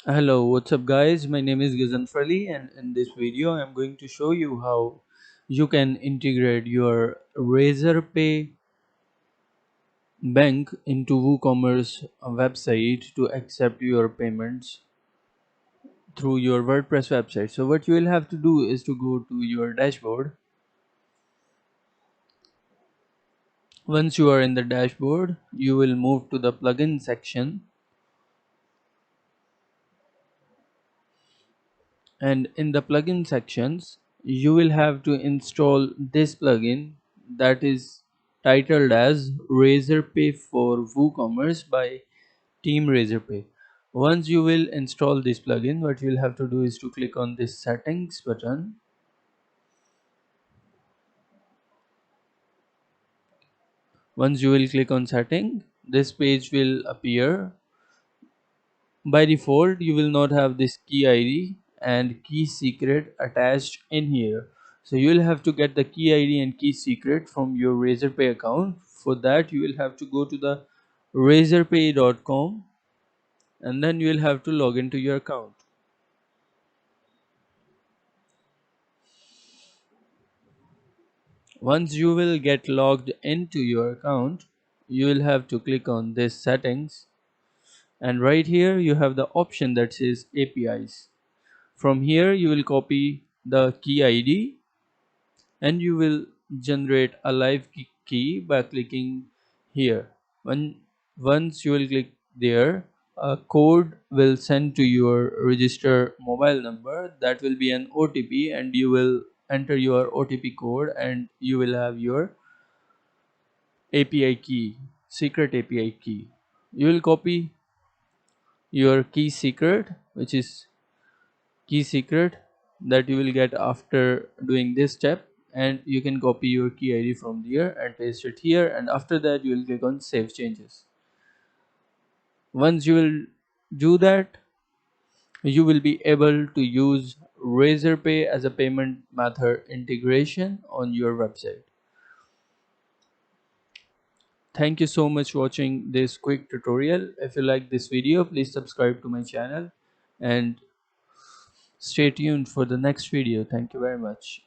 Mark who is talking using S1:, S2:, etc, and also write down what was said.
S1: Hello, what's up guys? My name is Gazanfar and in this video I'm going to show you how you can integrate your Razorpay bank into WooCommerce website to accept your payments through your WordPress website. So what you will have to do is to go to your dashboard. Once you are in the dashboard, you will move to the plugin section, and in the plugin sections you will have to install this plugin that is titled as Razorpay for WooCommerce by Team Razorpay. Once you will install this plugin, what you will have to do is to click on this settings button. Once you will click on setting, this page will appear. By default, you will not have this key ID and key secret attached in here. So you will have to get the key ID and key secret from your Razorpay account. For that, you will have to go to the razorpay.com and then you will have to log into your account. Once you will get logged into your account, you will have to click on this settings, and right here you have the option that says APIs. From here you will copy the key ID and you will generate a live key by clicking here. Once you will click there, a code will send to your register mobile number. That will be an OTP, and you will enter your OTP code and you will have your API key, secret API key. You will copy your key secret, which is key secret that you will get after doing this step, and you can copy your key ID from there and paste it here, and after that you will click on save changes. Once you will do that, you will be able to use Razorpay as a payment method integration on your website. Thank you so much for watching this quick tutorial. If you like this video, please subscribe to my channel and stay tuned for the next video. Thank you very much.